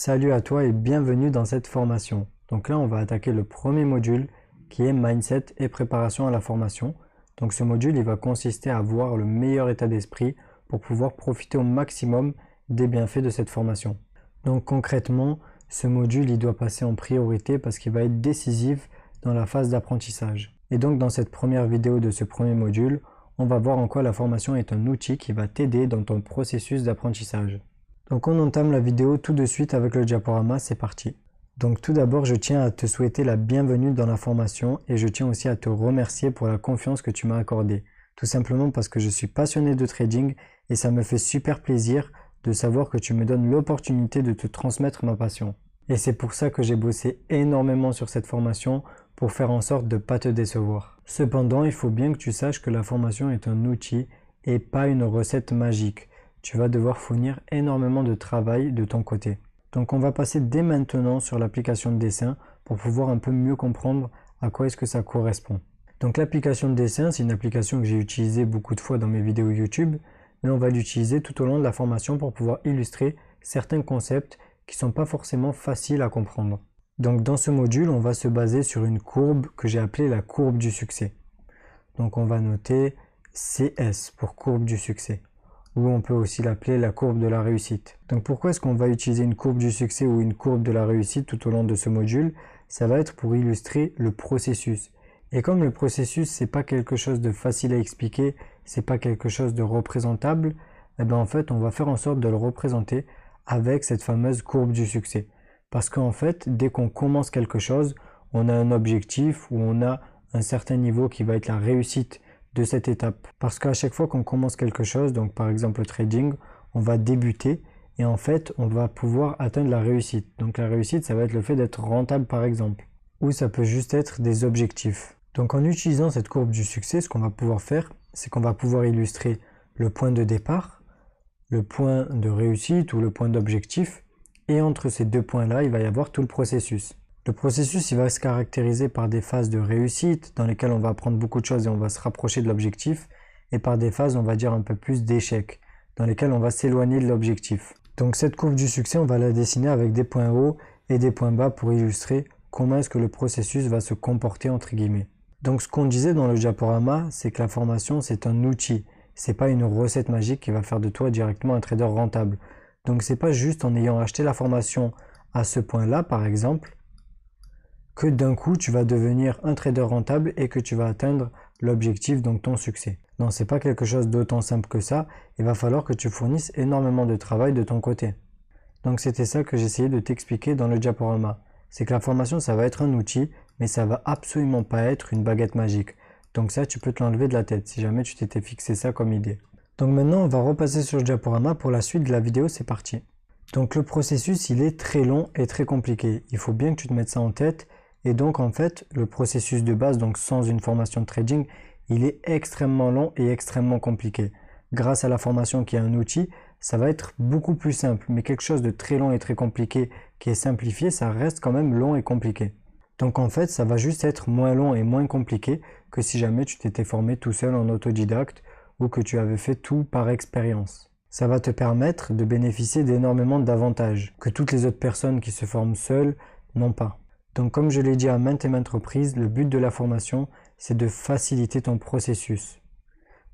Salut à toi et bienvenue dans cette formation. Donc là, on va attaquer le premier module qui est Mindset et préparation à la formation. Donc ce module, il va consister à avoir le meilleur état d'esprit pour pouvoir profiter au maximum des bienfaits de cette formation. Donc concrètement, ce module, il doit passer en priorité parce qu'il va être décisif dans la phase d'apprentissage. Et donc dans cette première vidéo de ce premier module, on va voir en quoi la formation est un outil qui va t'aider dans ton processus d'apprentissage. Donc on entame la vidéo tout de suite avec le diaporama, c'est parti. Donc tout d'abord, je tiens à te souhaiter la bienvenue dans la formation et je tiens aussi à te remercier pour la confiance que tu m'as accordée. Tout simplement parce que je suis passionné de trading et ça me fait super plaisir de savoir que tu me donnes l'opportunité de te transmettre ma passion. Et c'est pour ça que j'ai bossé énormément sur cette formation pour faire en sorte de ne pas te décevoir. Cependant, il faut bien que tu saches que la formation est un outil et pas une recette magique. Tu vas devoir fournir énormément de travail de ton côté. Donc on va passer dès maintenant sur l'application de dessin pour pouvoir un peu mieux comprendre à quoi est-ce que ça correspond. Donc l'application de dessin, c'est une application que j'ai utilisée beaucoup de fois dans mes vidéos YouTube, mais on va l'utiliser tout au long de la formation pour pouvoir illustrer certains concepts qui ne sont pas forcément faciles à comprendre. Donc dans ce module, on va se baser sur une courbe que j'ai appelée la courbe du succès. Donc on va noter CS pour courbe du succès, ou on peut aussi l'appeler la courbe de la réussite. Donc pourquoi est-ce qu'on va utiliser une courbe du succès ou une courbe de la réussite tout au long de ce module? Ça va être pour illustrer le processus. Et comme le processus, c'est pas quelque chose de facile à expliquer, c'est pas quelque chose de représentable, et bien en fait, on va faire en sorte de le représenter avec cette fameuse courbe du succès. Parce qu'en fait, dès qu'on commence quelque chose, on a un objectif ou on a un certain niveau qui va être la réussite de cette étape. Parce qu'à chaque fois qu'on commence quelque chose, donc par exemple le trading, on va débuter et en fait on va pouvoir atteindre la réussite. Donc la réussite, ça va être le fait d'être rentable par exemple. Ou ça peut juste être des objectifs. Donc en utilisant cette courbe du succès, ce qu'on va pouvoir faire, c'est qu'on va pouvoir illustrer le point de départ, le point de réussite ou le point d'objectif. Et entre ces deux points-là, il va y avoir tout le processus. Le processus, il va se caractériser par des phases de réussite dans lesquelles on va apprendre beaucoup de choses et on va se rapprocher de l'objectif, et par des phases, on va dire un peu plus d'échecs, dans lesquelles on va s'éloigner de l'objectif. Donc cette courbe du succès, on va la dessiner avec des points hauts et des points bas pour illustrer comment est-ce que le processus va se comporter entre guillemets. Donc ce qu'on disait dans le diaporama, c'est que la formation, c'est un outil. C'est pas une recette magique qui va faire de toi directement un trader rentable. Donc c'est pas juste en ayant acheté la formation à ce point-là, par exemple, que d'un coup tu vas devenir un trader rentable et que tu vas atteindre l'objectif, donc ton succès. Non, c'est pas quelque chose d'autant simple que ça, il va falloir que tu fournisses énormément de travail de ton côté. Donc c'était ça que j'essayais de t'expliquer dans le diaporama. C'est que la formation, ça va être un outil, mais ça va absolument pas être une baguette magique. Donc ça, tu peux te l'enlever de la tête si jamais tu t'étais fixé ça comme idée. Donc maintenant, on va repasser sur le diaporama pour la suite de la vidéo, c'est parti. Donc le processus, il est très long et très compliqué. Il faut bien que tu te mettes ça en tête. Et donc en fait, le processus de base, donc sans une formation de trading, il est extrêmement long et extrêmement compliqué. Grâce à la formation qui est un outil, ça va être beaucoup plus simple. Mais quelque chose de très long et très compliqué qui est simplifié, ça reste quand même long et compliqué. Donc en fait, ça va juste être moins long et moins compliqué que si jamais tu t'étais formé tout seul en autodidacte ou que tu avais fait tout par expérience. Ça va te permettre de bénéficier d'énormément d'avantages que toutes les autres personnes qui se forment seules n'ont pas. Donc comme je l'ai dit à maintes et maintes reprises, le but de la formation, c'est de faciliter ton processus.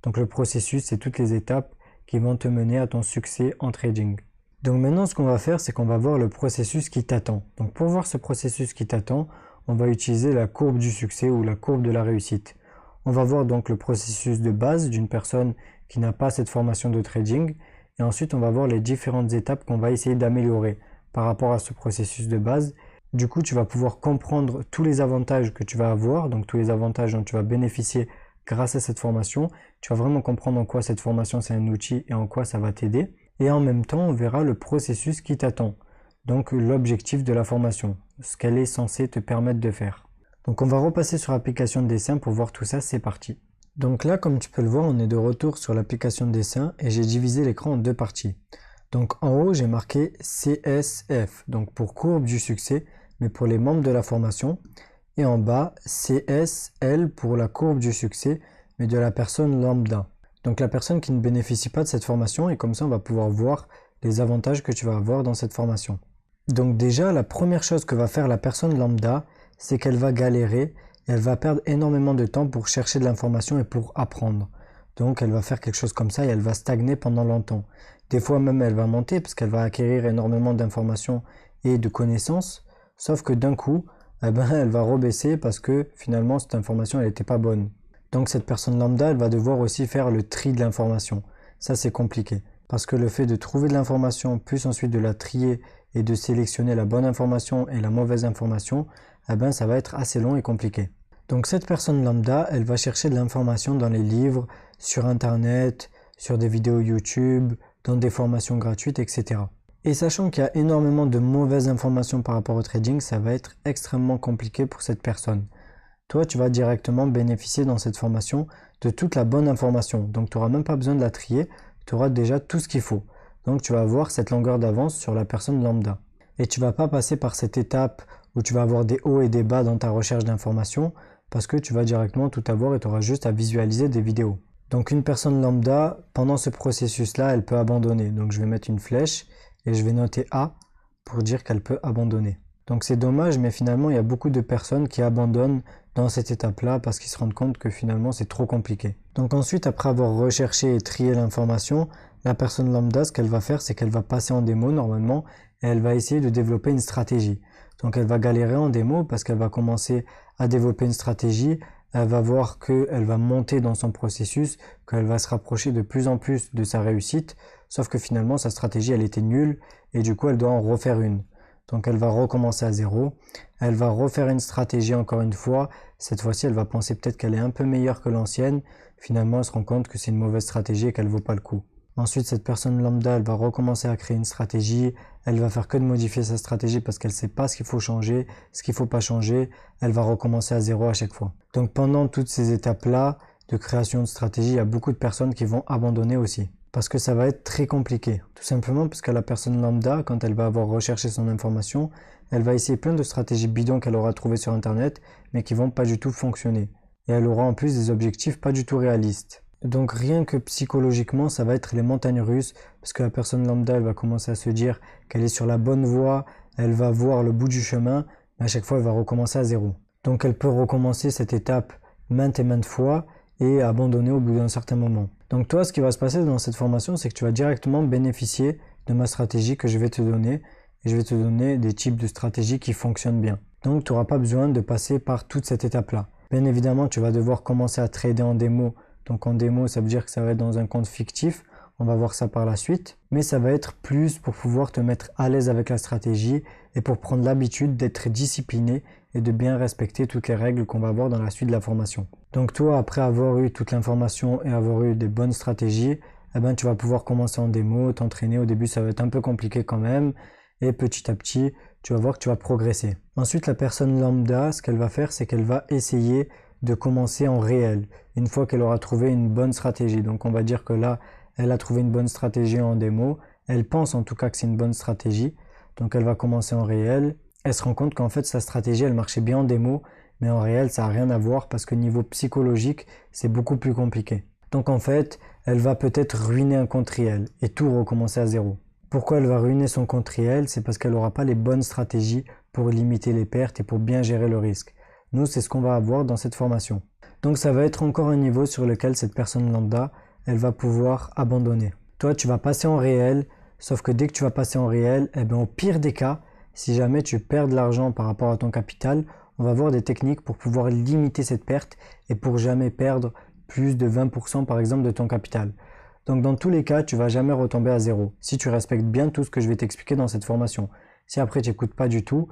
Donc le processus, c'est toutes les étapes qui vont te mener à ton succès en trading. Donc maintenant, ce qu'on va faire, c'est qu'on va voir le processus qui t'attend. Donc pour voir ce processus qui t'attend, on va utiliser la courbe du succès ou la courbe de la réussite. On va voir donc le processus de base d'une personne qui n'a pas cette formation de trading. Et ensuite, on va voir les différentes étapes qu'on va essayer d'améliorer par rapport à ce processus de base. Du coup, tu vas pouvoir comprendre tous les avantages que tu vas avoir, donc tous les avantages dont tu vas bénéficier grâce à cette formation. Tu vas vraiment comprendre en quoi cette formation c'est un outil et en quoi ça va t'aider. Et en même temps, on verra le processus qui t'attend, donc l'objectif de la formation, ce qu'elle est censée te permettre de faire. Donc on va repasser sur l'application de dessin pour voir tout ça, c'est parti. Donc là, comme tu peux le voir, on est de retour sur l'application de dessin et j'ai divisé l'écran en deux parties. Donc en haut, j'ai marqué CSF, donc pour courbe du succès, mais pour les membres de la formation. Et en bas, CSL pour la courbe du succès, mais de la personne lambda. Donc la personne qui ne bénéficie pas de cette formation, et comme ça on va pouvoir voir les avantages que tu vas avoir dans cette formation. Donc déjà, la première chose que va faire la personne lambda, c'est qu'elle va galérer et elle va perdre énormément de temps pour chercher de l'information et pour apprendre. Donc elle va faire quelque chose comme ça et elle va stagner pendant longtemps. Des fois même elle va monter parce qu'elle va acquérir énormément d'informations et de connaissances, sauf que d'un coup, elle va rebaisser parce que finalement cette information elle n'était pas bonne. Donc cette personne lambda, elle va devoir aussi faire le tri de l'information. Ça c'est compliqué parce que le fait de trouver de l'information, plus ensuite de la trier et de sélectionner la bonne information et la mauvaise information, ça va être assez long et compliqué. Donc cette personne lambda, elle va chercher de l'information dans les livres, sur internet, sur des vidéos YouTube, dans des formations gratuites, etc. Et sachant qu'il y a énormément de mauvaises informations par rapport au trading, ça va être extrêmement compliqué pour cette personne. Toi, tu vas directement bénéficier dans cette formation de toute la bonne information. Donc tu n'auras même pas besoin de la trier, tu auras déjà tout ce qu'il faut. Donc tu vas avoir cette longueur d'avance sur la personne lambda. Et tu ne vas pas passer par cette étape où tu vas avoir des hauts et des bas dans ta recherche d'informations parce que tu vas directement tout avoir et tu auras juste à visualiser des vidéos. Donc une personne lambda, pendant ce processus-là, elle peut abandonner. Donc je vais mettre une flèche et je vais noter A pour dire qu'elle peut abandonner. Donc c'est dommage, mais finalement il y a beaucoup de personnes qui abandonnent dans cette étape-là parce qu'ils se rendent compte que finalement c'est trop compliqué. Donc ensuite, après avoir recherché et trié l'information, la personne lambda, ce qu'elle va faire, c'est qu'elle va passer en démo normalement et elle va essayer de développer une stratégie. Donc elle va galérer en démo parce qu'elle va commencer à développer une stratégie, elle va voir qu'elle va monter dans son processus, qu'elle va se rapprocher de plus en plus de sa réussite, sauf que finalement sa stratégie elle était nulle et du coup elle doit en refaire une. Donc elle va recommencer à zéro, elle va refaire une stratégie encore une fois, cette fois-ci elle va penser peut-être qu'elle est un peu meilleure que l'ancienne, finalement elle se rend compte que c'est une mauvaise stratégie et qu'elle vaut pas le coup. Ensuite cette personne lambda elle va recommencer à créer une stratégie, elle va faire que de modifier sa stratégie parce qu'elle sait pas ce qu'il faut changer, ce qu'il faut pas changer, elle va recommencer à zéro à chaque fois. Donc pendant toutes ces étapes-là de création de stratégie, il y a beaucoup de personnes qui vont abandonner aussi. Parce que ça va être très compliqué. Tout simplement parce que la personne lambda, quand elle va avoir recherché son information, elle va essayer plein de stratégies bidons qu'elle aura trouvées sur internet, mais qui vont pas du tout fonctionner. Et elle aura en plus des objectifs pas du tout réalistes. Donc rien que psychologiquement, ça va être les montagnes russes, parce que la personne lambda, elle va commencer à se dire qu'elle est sur la bonne voie, elle va voir le bout du chemin, mais à chaque fois, elle va recommencer à zéro. Donc elle peut recommencer cette étape maintes et maintes fois et abandonner au bout d'un certain moment. Donc toi, ce qui va se passer dans cette formation, c'est que tu vas directement bénéficier de ma stratégie que je vais te donner, et je vais te donner des types de stratégies qui fonctionnent bien. Donc tu n'auras pas besoin de passer par toute cette étape-là. Bien évidemment, tu vas devoir commencer à trader en démo. Donc en démo, ça veut dire que ça va être dans un compte fictif. On va voir ça par la suite. Mais ça va être plus pour pouvoir te mettre à l'aise avec la stratégie et pour prendre l'habitude d'être discipliné et de bien respecter toutes les règles qu'on va avoir dans la suite de la formation. Donc toi, après avoir eu toute l'information et avoir eu des bonnes stratégies, tu vas pouvoir commencer en démo, t'entraîner. Au début, ça va être un peu compliqué quand même. Et petit à petit, tu vas voir que tu vas progresser. Ensuite, la personne lambda, ce qu'elle va faire, c'est qu'elle va essayer de commencer en réel, une fois qu'elle aura trouvé une bonne stratégie. Donc on va dire que là, elle a trouvé une bonne stratégie en démo, elle pense en tout cas que c'est une bonne stratégie, donc elle va commencer en réel, elle se rend compte qu'en fait sa stratégie elle marchait bien en démo, mais en réel ça n'a rien à voir parce que niveau psychologique c'est beaucoup plus compliqué. Donc en fait, elle va peut-être ruiner un compte réel et tout recommencer à zéro. Pourquoi elle va ruiner son compte réel? C'est parce qu'elle n'aura pas les bonnes stratégies pour limiter les pertes et pour bien gérer le risque. Nous, c'est ce qu'on va avoir dans cette formation. Donc ça va être encore un niveau sur lequel cette personne lambda, elle va pouvoir abandonner. Toi, tu vas passer en réel, sauf que dès que tu vas passer en réel, au pire des cas, si jamais tu perds de l'argent par rapport à ton capital, on va voir des techniques pour pouvoir limiter cette perte et pour jamais perdre plus de 20% par exemple de ton capital. Donc dans tous les cas, tu vas jamais retomber à zéro, si tu respectes bien tout ce que je vais t'expliquer dans cette formation. Si après tu n'écoutes pas du tout,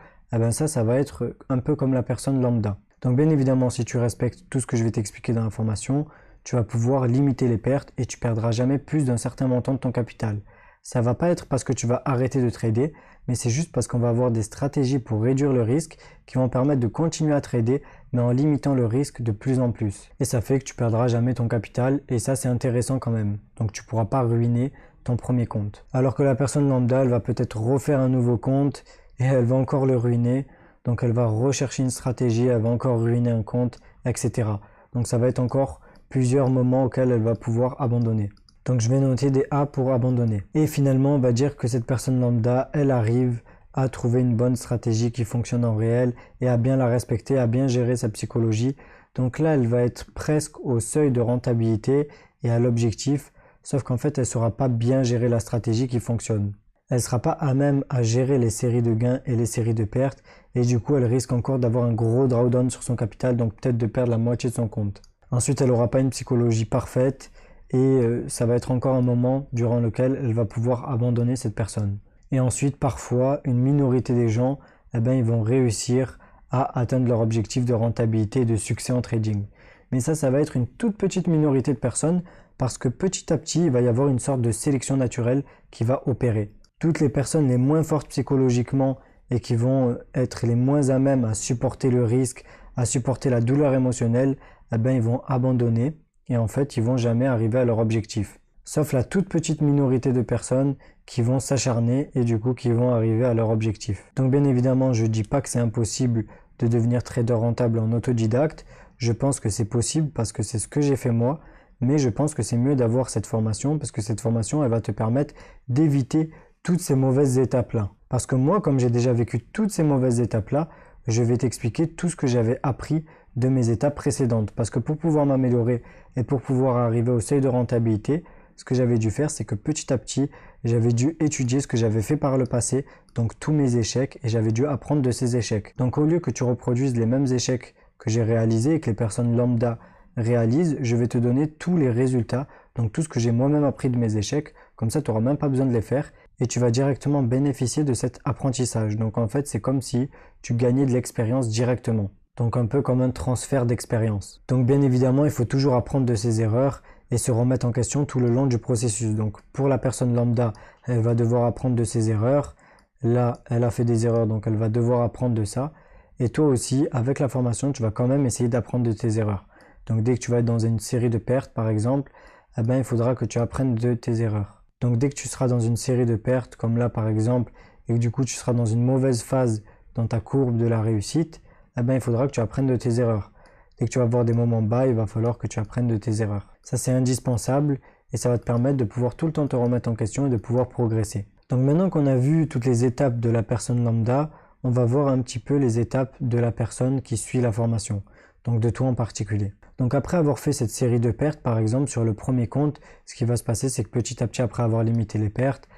ça va être un peu comme la personne lambda. Donc bien évidemment, si tu respectes tout ce que je vais t'expliquer dans la formation, tu vas pouvoir limiter les pertes et tu perdras jamais plus d'un certain montant de ton capital. Ça va pas être parce que tu vas arrêter de trader, mais c'est juste parce qu'on va avoir des stratégies pour réduire le risque qui vont permettre de continuer à trader, mais en limitant le risque de plus en plus. Et ça fait que tu perdras jamais ton capital et ça c'est intéressant quand même. Donc tu pourras pas ruiner ton premier compte. Alors que la personne lambda, elle va peut-être refaire un nouveau compte et elle va encore le ruiner. Donc elle va rechercher une stratégie, elle va encore ruiner un compte, etc. Donc ça va être encore plusieurs moments auxquels elle va pouvoir abandonner. Donc je vais noter des A pour abandonner. Et finalement, on va dire que cette personne lambda, elle arrive à trouver une bonne stratégie qui fonctionne en réel et à bien la respecter, à bien gérer sa psychologie. Donc là, elle va être presque au seuil de rentabilité et à l'objectif, sauf qu'en fait, elle ne saura pas bien gérer la stratégie qui fonctionne. Elle ne sera pas à même à gérer les séries de gains et les séries de pertes, et du coup, elle risque encore d'avoir un gros drawdown sur son capital, donc peut-être de perdre la moitié de son compte. Ensuite, elle n'aura pas une psychologie parfaite, et ça va être encore un moment durant lequel elle va pouvoir abandonner cette personne. Et ensuite, parfois, une minorité des gens, ils vont réussir à atteindre leur objectif de rentabilité et de succès en trading. Mais ça va être une toute petite minorité de personnes parce que petit à petit, il va y avoir une sorte de sélection naturelle qui va opérer. Toutes les personnes les moins fortes psychologiquement et qui vont être les moins à même à supporter le risque, à supporter la douleur émotionnelle, ils vont abandonner et en fait, ils vont jamais arriver à leur objectif. Sauf la toute petite minorité de personnes qui vont s'acharner et du coup qui vont arriver à leur objectif. Donc bien évidemment, je ne dis pas que c'est impossible de devenir trader rentable en autodidacte. Je pense que c'est possible parce que c'est ce que j'ai fait moi, mais je pense que c'est mieux d'avoir cette formation parce que cette formation, elle va te permettre d'éviter toutes ces mauvaises étapes-là. Parce que moi, comme j'ai déjà vécu toutes ces mauvaises étapes-là, je vais t'expliquer tout ce que j'avais appris de mes étapes précédentes. Parce que pour pouvoir m'améliorer et pour pouvoir arriver au seuil de rentabilité, ce que j'avais dû faire, c'est que petit à petit, j'avais dû étudier ce que j'avais fait par le passé, donc tous mes échecs, et j'avais dû apprendre de ces échecs. Donc au lieu que tu reproduises les mêmes échecs que j'ai réalisés et que les personnes lambda réalisent, je vais te donner tous les résultats, donc tout ce que j'ai moi-même appris de mes échecs, comme ça tu n'auras même pas besoin de les faire, et tu vas directement bénéficier de cet apprentissage. Donc en fait, c'est comme si tu gagnais de l'expérience directement. Donc un peu comme un transfert d'expérience. Donc bien évidemment, il faut toujours apprendre de ses erreurs et se remettre en question tout le long du processus. Donc pour la personne lambda, elle va devoir apprendre de ses erreurs. Là, elle a fait des erreurs, donc elle va devoir apprendre de ça. Et toi aussi, avec la formation, tu vas quand même essayer d'apprendre de tes erreurs. Donc dès que tu vas être dans une série de pertes, par exemple, il faudra que tu apprennes de tes erreurs. Donc dès que tu seras dans une série de pertes, comme là par exemple, et que du coup tu seras dans une mauvaise phase dans ta courbe de la réussite, il faudra que tu apprennes de tes erreurs. Dès que tu vas avoir des moments bas, il va falloir que tu apprennes de tes erreurs. Ça c'est indispensable et ça va te permettre de pouvoir tout le temps te remettre en question et de pouvoir progresser. Donc maintenant qu'on a vu toutes les étapes de la personne lambda, on va voir un petit peu les étapes de la personne qui suit la formation, donc de toi en particulier. Donc après avoir fait cette série de pertes, par exemple sur le premier compte, ce qui va se passer c'est que petit à petit après avoir limité les pertes,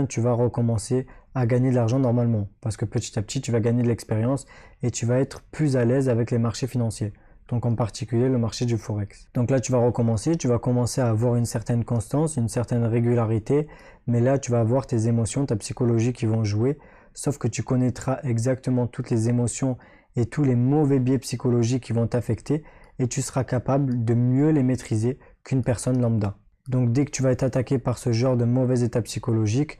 tu vas recommencer à gagner de l'argent normalement. Parce que petit à petit tu vas gagner de l'expérience et tu vas être plus à l'aise avec les marchés financiers. Donc en particulier le marché du Forex. Donc là tu vas recommencer, tu vas commencer à avoir une certaine constance, une certaine régularité, mais là tu vas avoir tes émotions, ta psychologie qui vont jouer, sauf que tu connaîtras exactement toutes les émotions et tous les mauvais biais psychologiques qui vont t'affecter et tu seras capable de mieux les maîtriser qu'une personne lambda. Donc dès que tu vas être attaqué par ce genre de mauvais état psychologique,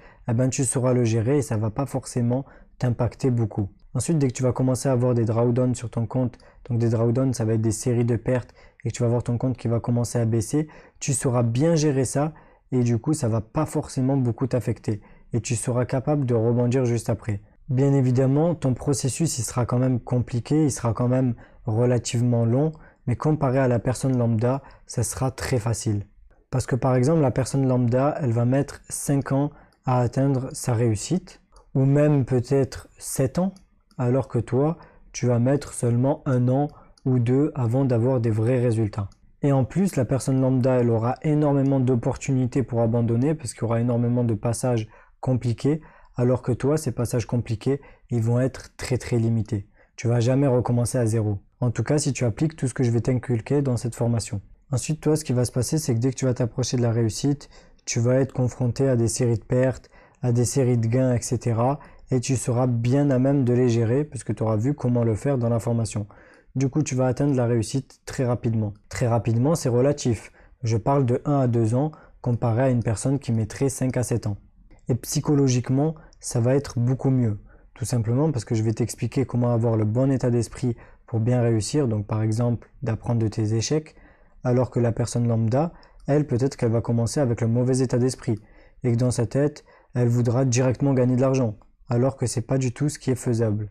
tu sauras le gérer et ça ne va pas forcément t'impacter beaucoup. Ensuite, dès que tu vas commencer à avoir des drawdowns sur ton compte, donc des drawdowns, ça va être des séries de pertes et que tu vas voir ton compte qui va commencer à baisser, tu sauras bien gérer ça et du coup, ça ne va pas forcément beaucoup t'affecter et tu seras capable de rebondir juste après. Bien évidemment, ton processus, il sera quand même compliqué, il sera quand même relativement long, mais comparé à la personne lambda, ça sera très facile. Parce que par exemple, la personne lambda, elle va mettre 5 ans à atteindre sa réussite, ou même peut-être 7 ans, alors que toi, tu vas mettre seulement 1 an ou 2 avant d'avoir des vrais résultats. Et en plus, la personne lambda, elle aura énormément d'opportunités pour abandonner, parce qu'il y aura énormément de passages compliqués, alors que toi, ces passages compliqués, ils vont être très très limités. Tu vas jamais recommencer à zéro. En tout cas, si tu appliques tout ce que je vais t'inculquer dans cette formation. Ensuite, toi, ce qui va se passer, c'est que dès que tu vas t'approcher de la réussite, tu vas être confronté à des séries de pertes, à des séries de gains, etc. Et tu seras bien à même de les gérer, puisque tu auras vu comment le faire dans la formation. Du coup, tu vas atteindre la réussite très rapidement. Très rapidement, c'est relatif. Je parle de 1 à 2 ans, comparé à une personne qui mettrait 5 à 7 ans. Et psychologiquement, ça va être beaucoup mieux. Tout simplement parce que je vais t'expliquer comment avoir le bon état d'esprit pour bien réussir. Donc par exemple, d'apprendre de tes échecs. Alors que la personne lambda, elle, peut-être qu'elle va commencer avec le mauvais état d'esprit. Et que dans sa tête, elle voudra directement gagner de l'argent. Alors que c'est pas du tout ce qui est faisable.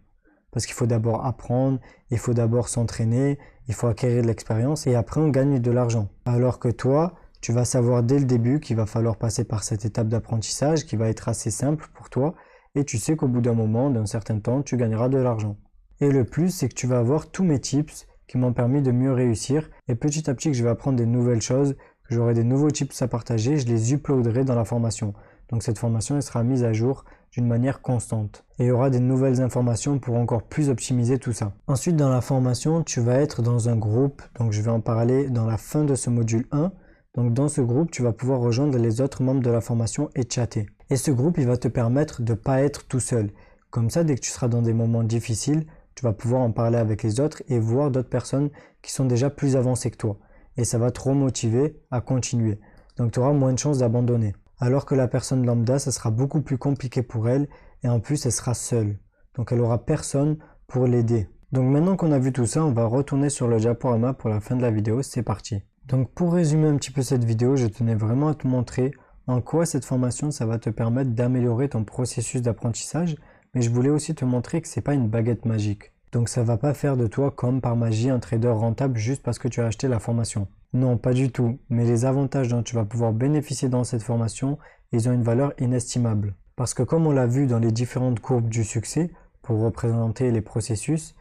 Parce qu'il faut d'abord apprendre, il faut d'abord s'entraîner, il faut acquérir de l'expérience et après on gagne de l'argent. Alors que toi, tu vas savoir dès le début qu'il va falloir passer par cette étape d'apprentissage qui va être assez simple pour toi et tu sais qu'au bout d'un moment, d'un certain temps, tu gagneras de l'argent. Et le plus, c'est que tu vas avoir tous mes tips qui m'ont permis de mieux réussir et petit à petit que je vais apprendre des nouvelles choses, que j'aurai des nouveaux tips à partager, je les uploaderai dans la formation. Donc cette formation elle sera mise à jour d'une manière constante. Et il y aura des nouvelles informations pour encore plus optimiser tout ça. Ensuite dans la formation, tu vas être dans un groupe, donc je vais en parler dans la fin de ce module 1. Donc dans ce groupe, tu vas pouvoir rejoindre les autres membres de la formation et chatter. Et ce groupe, il va te permettre de ne pas être tout seul. Comme ça, dès que tu seras dans des moments difficiles, tu vas pouvoir en parler avec les autres et voir d'autres personnes qui sont déjà plus avancées que toi. Et ça va te remotiver à continuer. Donc tu auras moins de chances d'abandonner. Alors que la personne lambda, ça sera beaucoup plus compliqué pour elle et en plus elle sera seule. Donc elle aura personne pour l'aider. Donc maintenant qu'on a vu tout ça, on va retourner sur le diaporama pour la fin de la vidéo, c'est parti. Donc pour résumer un petit peu cette vidéo, je tenais vraiment à te montrer en quoi cette formation ça va te permettre d'améliorer ton processus d'apprentissage, mais je voulais aussi te montrer que c'est pas une baguette magique. Donc ça va pas faire de toi comme par magie un trader rentable juste parce que tu as acheté la formation. Non, pas du tout, mais les avantages dont tu vas pouvoir bénéficier dans cette formation, ils ont une valeur inestimable. Parce que comme on l'a vu dans les différentes courbes du succès, pour représenter les processus,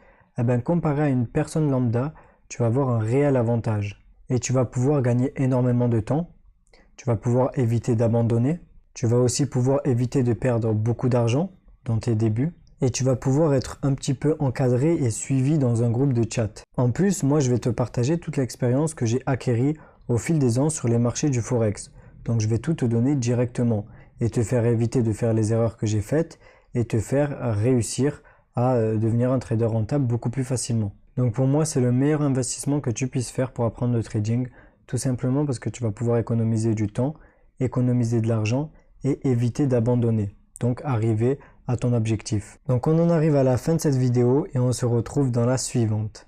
comparé à une personne lambda, tu vas avoir un réel avantage. Et tu vas pouvoir gagner énormément de temps, tu vas pouvoir éviter d'abandonner, tu vas aussi pouvoir éviter de perdre beaucoup d'argent dans tes débuts, et tu vas pouvoir être un petit peu encadré et suivi dans un groupe de chat. En plus, moi je vais te partager toute l'expérience que j'ai acquérie au fil des ans sur les marchés du Forex. Donc je vais tout te donner directement et te faire éviter de faire les erreurs que j'ai faites et te faire réussir à devenir un trader rentable beaucoup plus facilement. Donc pour moi, c'est le meilleur investissement que tu puisses faire pour apprendre le trading, tout simplement parce que tu vas pouvoir économiser du temps, économiser de l'argent et éviter d'abandonner. Donc arriver à ton objectif. Donc on en arrive à la fin de cette vidéo et on se retrouve dans la suivante.